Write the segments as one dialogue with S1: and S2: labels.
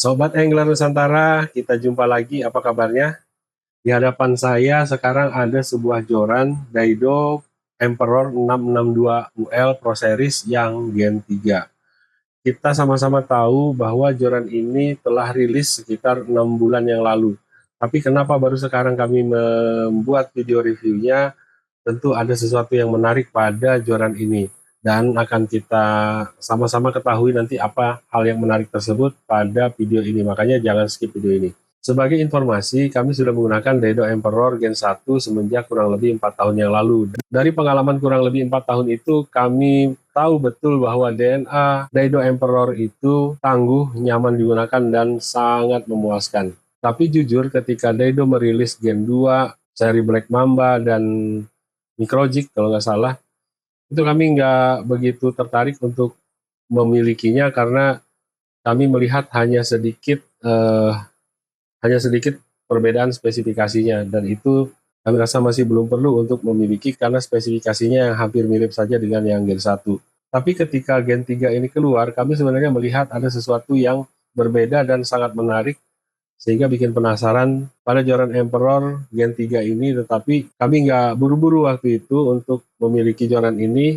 S1: Sobat Angler Nusantara, kita jumpa lagi. Apa kabarnya? Di hadapan saya sekarang ada sebuah joran Daido Emperor 662 UL Pro Series yang Gen 3. Kita sama-sama tahu bahwa joran ini telah rilis sekitar 6 bulan yang lalu. Tapi kenapa baru sekarang kami membuat video reviewnya? Tentu ada sesuatu yang menarik pada joran ini. Dan akan kita sama-sama ketahui nanti apa hal yang menarik tersebut pada video ini. Makanya jangan skip video ini. Sebagai informasi, kami sudah menggunakan Daido Emperor Gen 1 semenjak kurang lebih 4 tahun yang lalu. Dari pengalaman kurang lebih 4 tahun itu, kami tahu betul bahwa DNA Daido Emperor itu tangguh, nyaman digunakan, dan sangat memuaskan. Tapi jujur, ketika Daido merilis Gen 2, seri Black Mamba, dan Microjig kalau nggak salah, itu kami nggak begitu tertarik untuk memilikinya karena kami melihat hanya sedikit perbedaan spesifikasinya, dan itu kami rasa masih belum perlu untuk memiliki karena spesifikasinya yang hampir mirip saja dengan yang Gen 1. Tapi ketika Gen 3 ini keluar, kami sebenarnya melihat ada sesuatu yang berbeda dan sangat menarik, sehingga bikin penasaran pada joran Emperor Gen 3 ini. Tetapi kami nggak buru-buru waktu itu untuk memiliki joran ini.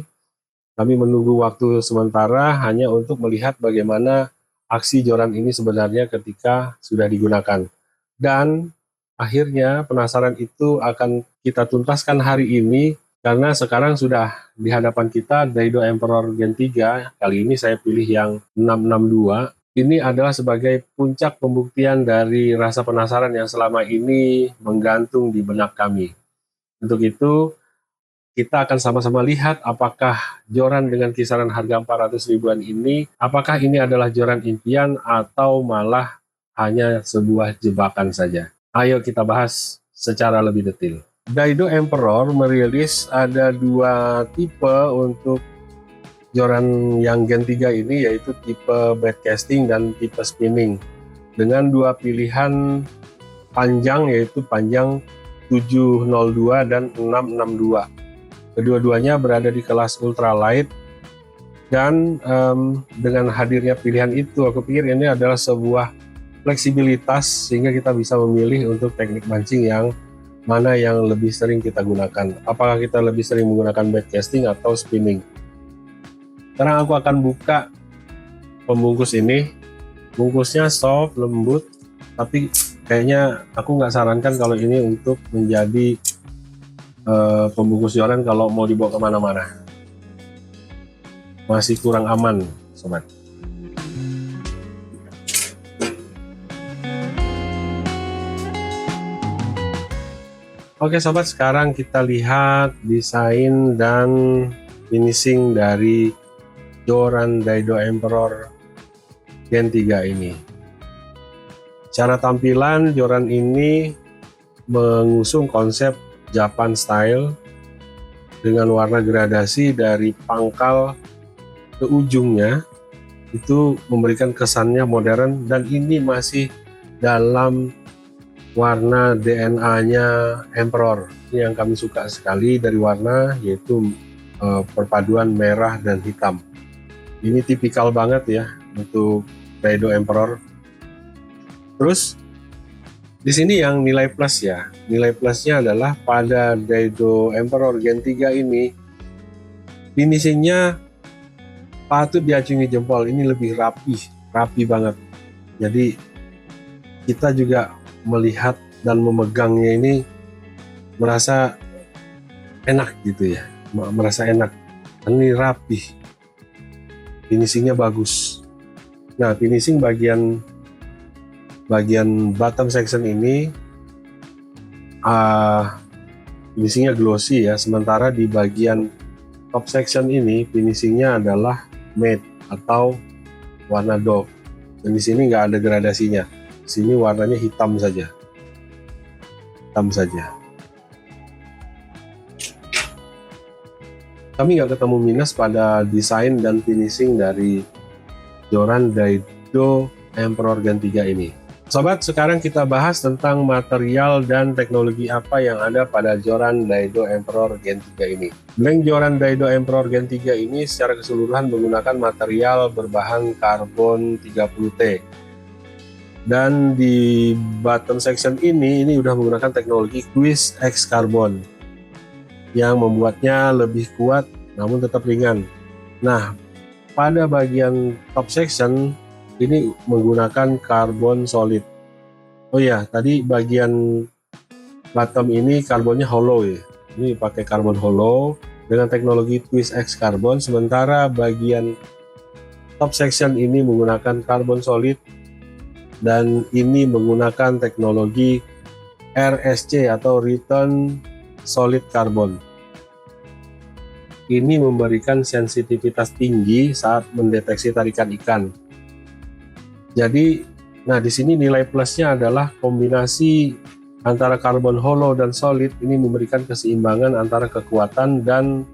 S1: Kami menunggu waktu sementara hanya untuk melihat bagaimana aksi joran ini sebenarnya ketika sudah digunakan. Dan akhirnya penasaran itu akan kita tuntaskan hari ini, karena sekarang sudah di hadapan kita Daido Emperor Gen 3. Kali ini saya pilih yang 662. Ini adalah sebagai puncak pembuktian dari rasa penasaran yang selama ini menggantung di benak kami. Untuk itu, kita akan sama-sama lihat apakah joran dengan kisaran harga 400 ribuan ini, apakah ini adalah joran impian atau malah hanya sebuah jebakan saja. Ayo kita bahas secara lebih detail. Daido Emperor merilis ada dua tipe untuk joran yang Gen 3 ini, yaitu tipe broadcasting dan tipe spinning, dengan dua pilihan panjang, yaitu panjang 702 dan 662. Kedua-duanya berada di kelas ultralight, dan dengan hadirnya pilihan itu, aku pikir ini adalah sebuah fleksibilitas sehingga kita bisa memilih untuk teknik mancing yang mana yang lebih sering kita gunakan. Apakah kita lebih sering menggunakan broadcasting atau spinning? Sekarang aku akan buka pembungkus ini. Bungkusnya soft, lembut, tapi kayaknya aku nggak sarankan kalau ini untuk menjadi pembungkus joran kalau mau dibawa kemana-mana. Masih kurang aman, sobat. Oke sobat, sekarang kita lihat desain dan finishing dari joran Daido Emperor Gen 3 ini. Secara tampilan, joran ini mengusung konsep Japan style dengan warna gradasi dari pangkal ke ujungnya, itu memberikan kesannya modern, dan ini masih dalam warna DNA-nya Emperor. Ini yang kami suka sekali dari warna, yaitu perpaduan merah dan hitam. Ini tipikal banget ya untuk Daido Emperor. Terus di sini yang nilai plus ya. Nilai plusnya adalah pada Daido Emperor Gen 3 ini, finishingnya patut diacungi jempol. Ini lebih rapi banget. Jadi kita juga melihat dan memegangnya ini merasa enak gitu ya, merasa enak. Ini rapi, finishingnya bagus. Nah, finishing bagian bottom section ini finishingnya glossy ya, sementara di bagian top section ini finishingnya adalah matte atau warna doff. Dan di sini nggak ada gradasinya. Sini warnanya hitam saja. Kami nggak ketemu minus pada desain dan finishing dari joran Daido Emperor Gen 3 ini. Sobat, sekarang kita bahas tentang material dan teknologi apa yang ada pada joran Daido Emperor Gen 3 ini. Blank joran Daido Emperor Gen 3 ini secara keseluruhan menggunakan material berbahan karbon 30T. Dan di bottom section ini udah menggunakan teknologi Twist X Carbon yang membuatnya lebih kuat namun tetap ringan. Nah, pada bagian top section ini menggunakan karbon solid. Oh ya, tadi bagian bottom ini karbonnya hollow ya. Ini pakai karbon hollow dengan teknologi Twist X Carbon, sementara bagian top section ini menggunakan karbon solid dan ini menggunakan teknologi RSC atau Return Solid Carbon. Ini memberikan sensitivitas tinggi saat mendeteksi tarikan ikan. Jadi, nah di sini nilai plusnya adalah kombinasi antara karbon hollow dan solid ini memberikan keseimbangan antara kekuatan dan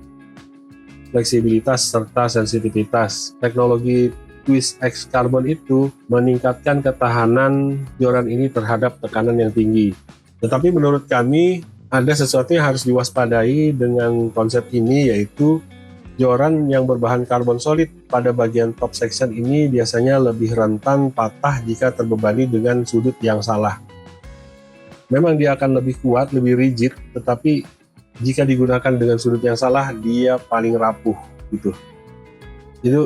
S1: fleksibilitas serta sensitivitas. Teknologi Twist X Carbon itu meningkatkan ketahanan joran ini terhadap tekanan yang tinggi. Tetapi menurut kami ada sesuatu yang harus diwaspadai dengan konsep ini, yaitu joran yang berbahan karbon solid pada bagian top section ini biasanya lebih rentan patah jika terbebani dengan sudut yang salah. Memang dia akan lebih kuat, lebih rigid, tetapi jika digunakan dengan sudut yang salah, dia paling rapuh gitu.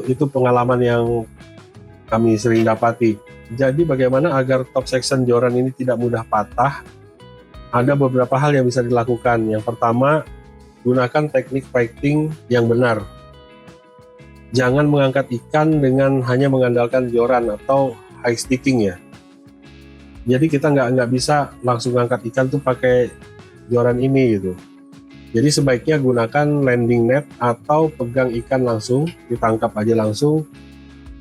S1: Itu pengalaman yang kami sering dapati. Jadi bagaimana agar top section joran ini tidak mudah patah? Ada beberapa hal yang bisa dilakukan. Yang pertama, gunakan teknik fighting yang benar. Jangan mengangkat ikan dengan hanya mengandalkan joran atau high sticking ya. Jadi kita nggak bisa langsung angkat ikan tuh pakai joran ini gitu. Jadi sebaiknya gunakan landing net atau pegang ikan langsung, ditangkap aja langsung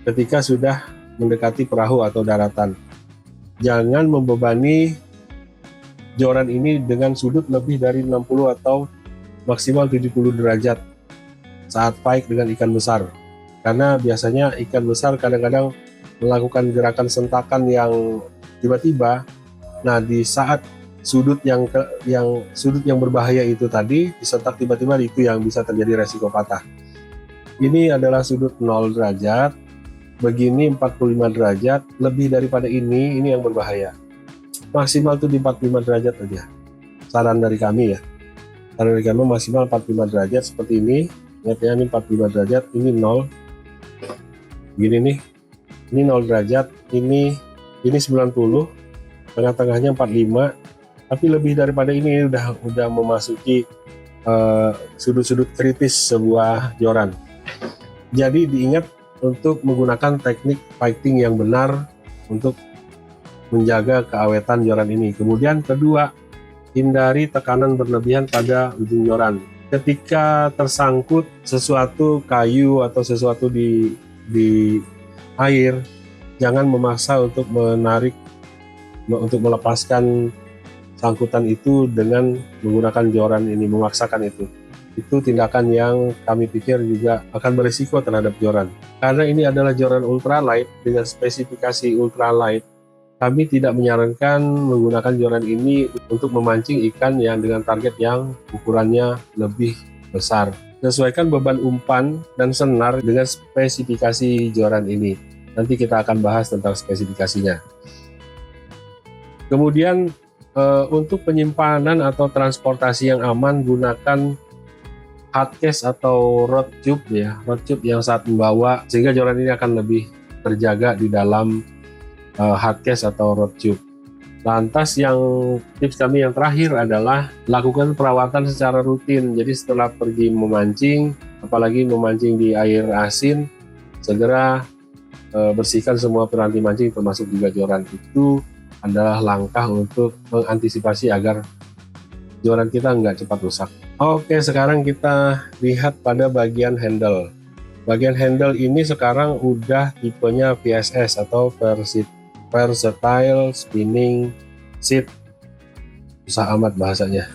S1: ketika sudah mendekati perahu atau daratan. Jangan membebani joran ini dengan sudut lebih dari 60 atau maksimal 70 derajat saat fight dengan ikan besar. Karena biasanya ikan besar kadang-kadang melakukan gerakan sentakan yang tiba-tiba. Nah, di saat sudut yang berbahaya itu tadi disentak tiba-tiba, itu yang bisa terjadi resiko patah. Ini adalah sudut 0 derajat, begini 45 derajat, lebih daripada ini yang berbahaya. Maksimal tuh di 45 derajat aja. Saran dari kami ya. Saran dari kami maksimal 45 derajat seperti ini. Lihat ya, ini 45 derajat, ini 0. Gini nih. Ini 0 derajat, ini 90, tengah-tengahnya 45. Tapi lebih daripada ini udah memasuki sudut-sudut kritis sebuah joran. Jadi diingat untuk menggunakan teknik fighting yang benar untuk menjaga keawetan joran ini. Kemudian kedua, hindari tekanan berlebihan pada ujung joran. Ketika tersangkut sesuatu kayu atau sesuatu di air, jangan memaksa untuk melepaskan sangkutan itu dengan menggunakan joran ini, memaksakan itu. Itu tindakan yang kami pikir juga akan berisiko terhadap joran. Karena ini adalah joran ultralight dengan spesifikasi ultralight, kami tidak menyarankan menggunakan joran ini untuk memancing ikan yang dengan target yang ukurannya lebih besar. Sesuaikan beban umpan dan senar dengan spesifikasi joran ini. Nanti kita akan bahas tentang spesifikasinya. Kemudian untuk penyimpanan atau transportasi yang aman, gunakan hardcase atau rod tube ya, rod tube yang saat membawa, sehingga joran ini akan lebih terjaga di dalam hardcase atau rod tube. Lantas yang tips kami yang terakhir adalah lakukan perawatan secara rutin. Jadi setelah pergi memancing, apalagi memancing di air asin, segera bersihkan semua piranti mancing termasuk juga joran. Itu adalah langkah untuk mengantisipasi agar joran kita nggak cepat rusak. Oke, sekarang kita lihat pada bagian handle. Bagian handle ini sekarang udah tipenya VSS atau Versatile Spinning Seat. Susah amat bahasanya.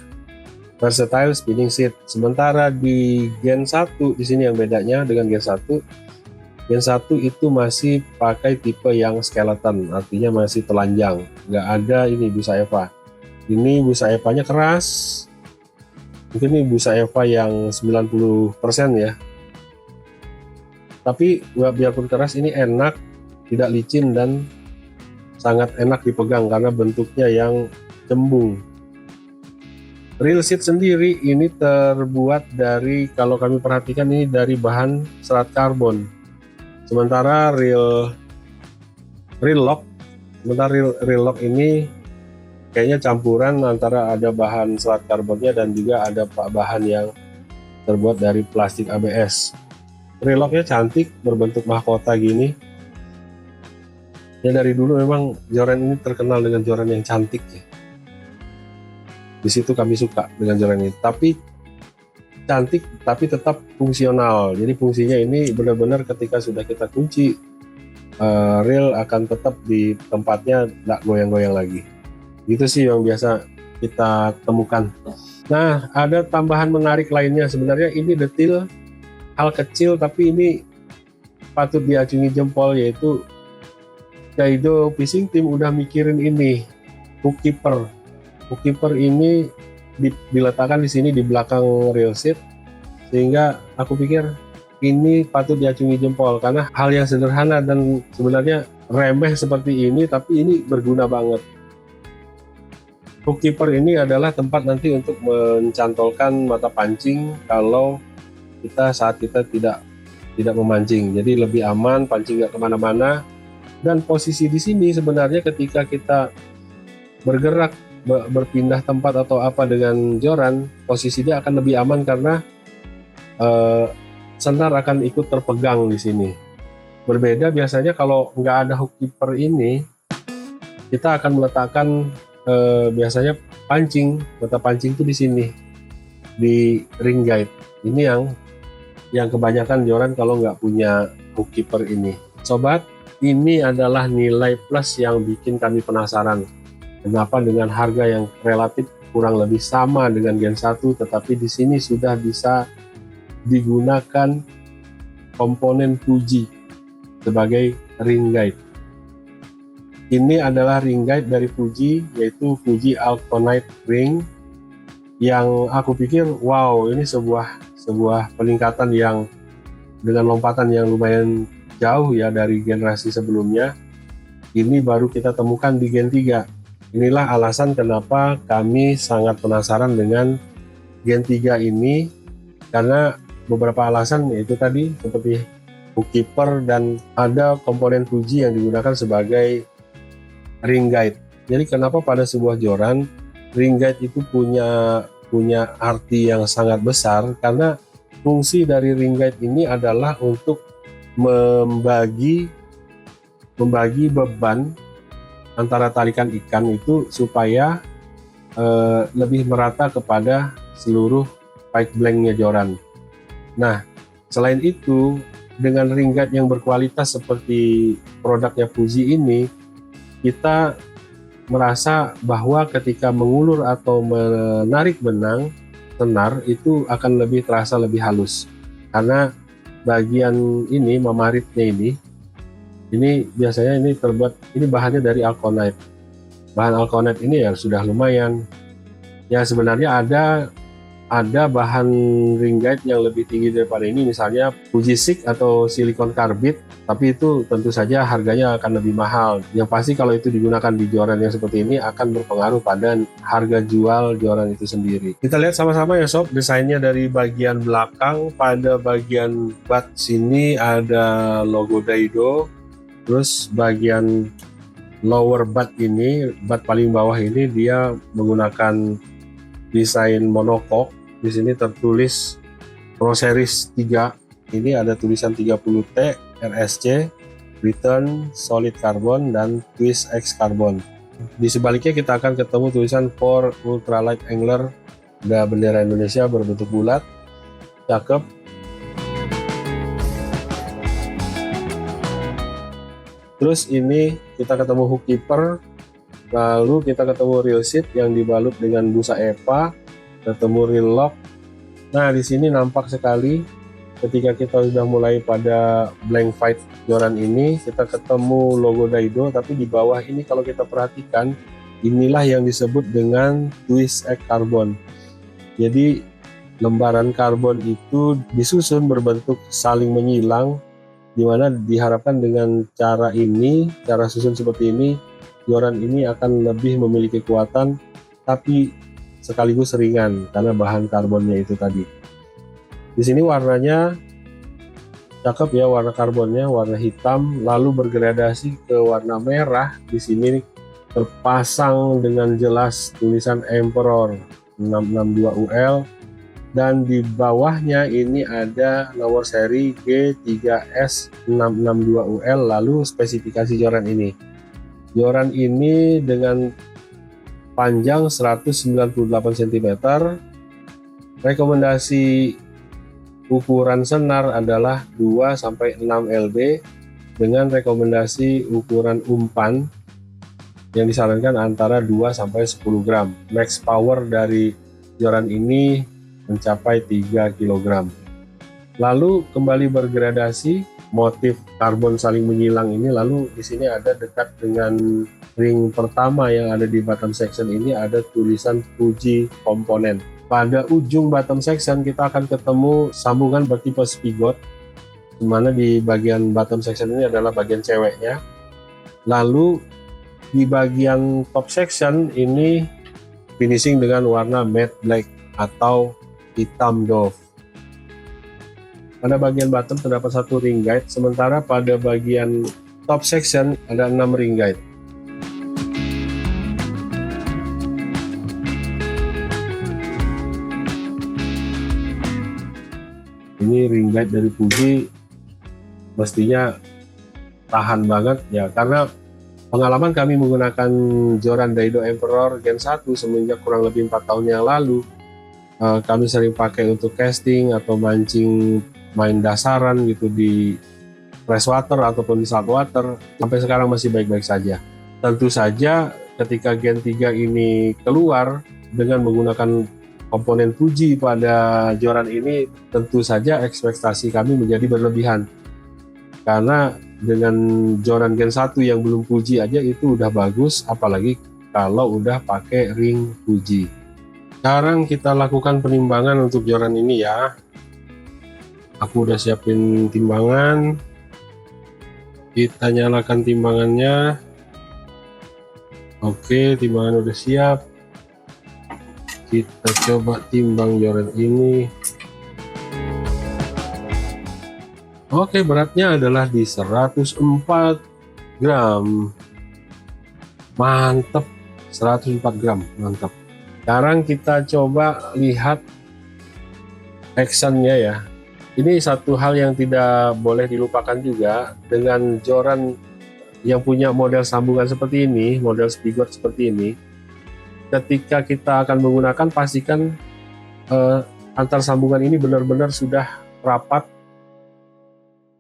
S1: Versatile Spinning Seat. Sementara di Gen 1, di sini yang bedanya dengan Gen 1. Gen 1 itu masih pakai tipe yang skeleton, artinya masih telanjang, nggak ada ini busa Eva. Ini busa Evanya keras, mungkin ini busa Eva yang 90% ya. Tapi biarpun keras, ini enak, tidak licin dan sangat enak dipegang karena bentuknya yang cembung. Reel seat sendiri ini terbuat dari, kalau kami perhatikan ini dari bahan serat karbon. Sementara reel lock ini kayaknya campuran antara ada bahan serat karbonnya dan juga ada bahan yang terbuat dari plastik ABS. Reel locknya cantik, berbentuk mahkota gini. Ya dari dulu memang joran ini terkenal dengan joran yang cantik ya. Di situ kami suka dengan joran ini, tapi cantik tapi tetap fungsional. Jadi fungsinya ini benar-benar ketika sudah kita kunci, reel akan tetap di tempatnya, nggak goyang-goyang lagi. Itu sih yang biasa kita temukan. Nah, ada tambahan menarik lainnya. Sebenarnya ini detail, hal kecil, tapi ini patut diacungi jempol, yaitu Daido Fishing Team udah mikirin ini, hook keeper. Hook keeper ini diletakkan di sini di belakang reel seat, sehingga aku pikir ini patut diacungi jempol karena hal yang sederhana dan sebenarnya remeh seperti ini, tapi ini berguna banget. Hook keeper ini adalah tempat nanti untuk mencantolkan mata pancing kalau saat kita tidak memancing, jadi lebih aman, pancing nggak kemana-mana. Dan posisi di sini sebenarnya ketika kita bergerak, berpindah tempat atau apa dengan joran, posisinya akan lebih aman karena senar akan ikut terpegang di sini. Berbeda biasanya kalau nggak ada hook keeper ini, kita akan meletakkan biasanya mata pancing itu di sini, di ring guide. Ini yang kebanyakan joran kalau nggak punya hook keeper ini. Sobat, ini adalah nilai plus yang bikin kami penasaran. Kenapa dengan harga yang relatif kurang lebih sama dengan Gen 1, tetapi di sini sudah bisa digunakan komponen Fuji sebagai ring guide. Ini adalah ring guide dari Fuji, yaitu Fuji Alconite Ring, yang aku pikir wow, ini sebuah peningkatan yang dengan lompatan yang lumayan jauh ya dari generasi sebelumnya. Ini baru kita temukan di Gen 3. Inilah alasan kenapa kami sangat penasaran dengan Gen 3 ini, karena beberapa alasan, yaitu tadi seperti hook keeper dan ada komponen Fuji yang digunakan sebagai ring guide. Jadi kenapa pada sebuah joran ring guide itu punya arti yang sangat besar, karena fungsi dari ring guide ini adalah untuk membagi beban antara tarikan ikan itu supaya lebih merata kepada seluruh pike blanknya joran. Nah, selain itu, dengan ring guide yang berkualitas seperti produknya Fuji ini, kita merasa bahwa ketika mengulur atau menarik benang senar itu akan lebih terasa lebih halus, karena bagian ini, mamaritnya ini biasanya ini terbuat, ini bahannya dari Alconite. Bahan Alconite ini ya sudah lumayan. Ya sebenarnya ada bahan ring guide yang lebih tinggi daripada ini, misalnya Fuji Sig atau silikon karbit, tapi itu tentu saja harganya akan lebih mahal. Yang pasti kalau itu digunakan di joran yang seperti ini akan berpengaruh pada harga jual joran itu sendiri. Kita lihat sama-sama ya sob, desainnya dari bagian belakang. Pada bagian butt sini ada logo Daido. Terus bagian lower butt ini, butt paling bawah ini, dia menggunakan desain monocoque. Di sini tertulis Pro Series 3. Ini ada tulisan 30T, RSC, Return, Solid Carbon, dan Twist X Carbon. Di sebaliknya kita akan ketemu tulisan For Ultralight Angler. Ada bendera Indonesia berbentuk bulat. Cakep. Terus ini kita ketemu hook keeper, lalu kita ketemu reel seat yang dibalut dengan busa EPA, ketemu reel lock. Nah di sini nampak sekali ketika kita sudah mulai pada blank fight joran ini, kita ketemu logo Daido, tapi di bawah ini kalau kita perhatikan, inilah yang disebut dengan Twist X Carbon. Jadi lembaran karbon itu disusun berbentuk saling menyilang, di mana diharapkan dengan cara susun seperti ini joran ini akan lebih memiliki kekuatan tapi sekaligus ringan karena bahan karbonnya itu tadi. Di sini warnanya cakep ya, warna karbonnya warna hitam lalu bergradasi ke warna merah. Di sini terpasang dengan jelas tulisan Emperor 662UL, dan di bawahnya ini ada nomor seri G3S662UL. lalu spesifikasi joran ini. Joran ini dengan panjang 198 cm. Rekomendasi ukuran senar adalah 2-6 lb dengan rekomendasi ukuran umpan yang disarankan antara 2-10 gram. Max power dari joran ini mencapai 3 kg. Lalu kembali bergradasi, motif karbon saling menyilang ini. Lalu di sini ada dekat dengan ring pertama yang ada di bottom section ini ada tulisan Fuji komponen. Pada ujung bottom section kita akan ketemu sambungan bertipe spigot, di mana di bagian bottom section ini adalah bagian ceweknya. Lalu di bagian top section ini finishing dengan warna matte black atau hitam doff. Pada bagian bottom terdapat 1 ring guide, sementara pada bagian top section ada 6 ring guide. Ini ring guide dari Fuji mestinya tahan banget ya, karena pengalaman kami menggunakan joran Daido Emperor Gen 1 semenjak kurang lebih 4 tahun yang lalu. Kami sering pakai untuk casting atau mancing main dasaran gitu di freshwater ataupun di saltwater. Sampai sekarang masih baik-baik saja. Tentu saja ketika Gen 3 ini keluar dengan menggunakan komponen Fuji pada joran ini, tentu saja ekspektasi kami menjadi berlebihan. Karena dengan joran Gen 1 yang belum Fuji aja itu udah bagus, apalagi kalau udah pakai ring Fuji. Sekarang kita lakukan penimbangan untuk joran ini ya. Aku udah siapin timbangan. Kita nyalakan timbangannya. Oke, timbangan udah siap. Kita coba timbang joran ini. Oke, beratnya adalah di 104 gram. Mantap, 104 gram, mantap. Sekarang kita coba lihat actionnya ya. Ini satu hal yang tidak boleh dilupakan juga dengan joran yang punya model sambungan seperti ini, model spigot seperti ini. Ketika kita akan menggunakan, pastikan antar sambungan ini benar-benar sudah rapat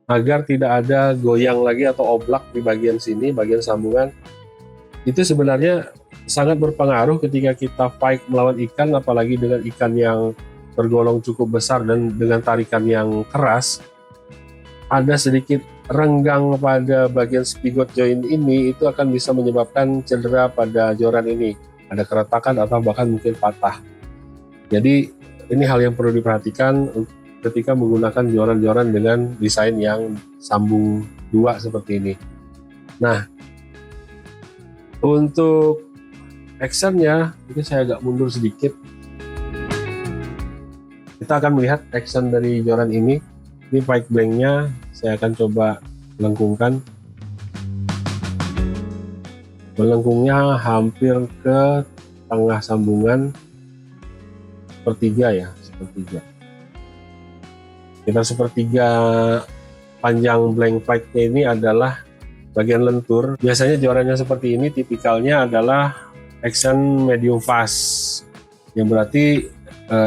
S1: agar tidak ada goyang lagi atau oblak di bagian sini, bagian sambungan. Itu sebenarnya sangat berpengaruh ketika kita fight melawan ikan, apalagi dengan ikan yang tergolong cukup besar dan dengan tarikan yang keras. Ada sedikit renggang pada bagian spigot joint ini, itu akan bisa menyebabkan cedera pada joran ini. Ada keretakan atau bahkan mungkin patah. Jadi ini hal yang perlu diperhatikan ketika menggunakan joran-joran dengan desain yang sambung 2 seperti ini. Nah, untuk actionnya, ini saya agak mundur sedikit. Kita akan melihat action dari joran ini. Ini pike blanknya saya akan coba lengkungkan. Melengkungnya hampir ke tengah sambungan, sepertiga ya, sepertiga. Kita sepertiga panjang blank pike-nya ini adalah bagian lentur. Biasanya jorannya seperti ini, tipikalnya adalah action medium fast, yang berarti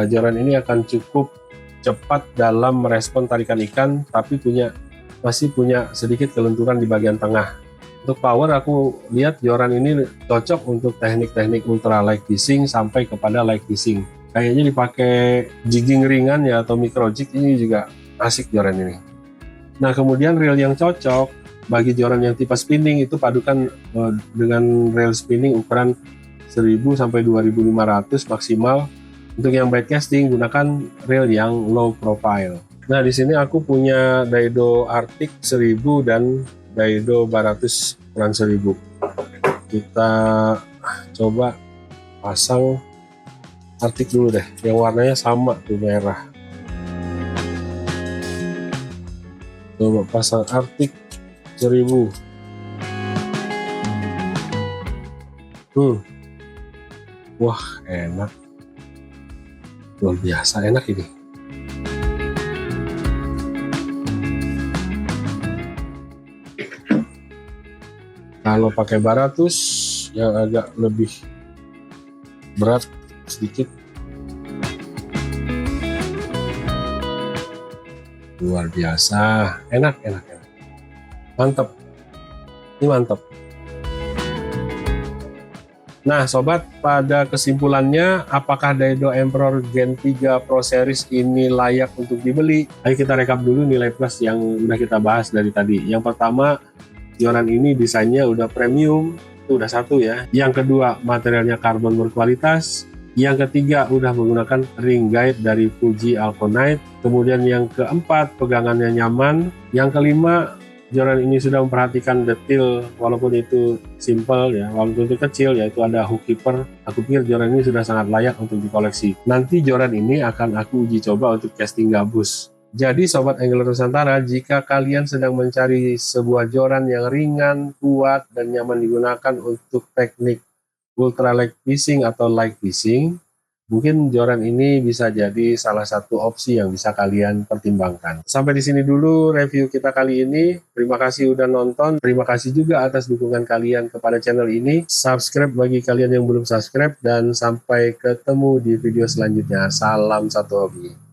S1: joran ini akan cukup cepat dalam merespon tarikan ikan, tapi masih punya sedikit kelenturan di bagian tengah. Untuk power, aku lihat joran ini cocok untuk teknik-teknik ultra light fishing sampai kepada light fishing. Kayaknya dipakai jigging ringan ya atau micro jig, ini juga asik joran ini. Nah, kemudian reel yang cocok bagi joran yang tipe spinning itu padukan dengan reel spinning ukuran 1000 sampai 2500 maksimal. Untuk yang bait casting, gunakan reel yang low profile. Nah, di sini aku punya Daido Arctic 1000 dan Daido Baratus ukuran 1000. Kita coba pasang Arctic dulu deh, yang warnanya sama tuh, merah. Coba pasang Arctic 1000. Wah, enak, luar biasa enak ini. Kalau pakai Baratus yang agak lebih berat sedikit, luar biasa enak, mantap, ini mantap. Nah sobat, pada kesimpulannya, apakah Daido Emperor Gen 3 Pro Series ini layak untuk dibeli? Ayo kita rekap dulu nilai plus yang udah kita bahas dari tadi. Yang pertama, joran ini desainnya udah premium, itu udah satu ya. Yang kedua, materialnya karbon berkualitas. Yang ketiga, udah menggunakan ring guide dari Fuji Alconite. Kemudian yang keempat, pegangannya nyaman. Yang kelima, joran ini sudah memperhatikan detail, walaupun itu simple ya, walaupun itu kecil, yaitu ada hook keeper. Aku pikir joran ini sudah sangat layak untuk dikoleksi. Nanti joran ini akan aku uji coba untuk casting gabus. Jadi Sobat Angler Nusantara, jika kalian sedang mencari sebuah joran yang ringan, kuat, dan nyaman digunakan untuk teknik ultra light fishing atau light fishing, mungkin joran ini bisa jadi salah satu opsi yang bisa kalian pertimbangkan. Sampai di sini dulu review kita kali ini. Terima kasih udah nonton. Terima kasih juga atas dukungan kalian kepada channel ini. Subscribe bagi kalian yang belum subscribe, dan sampai ketemu di video selanjutnya. Salam satu hobi.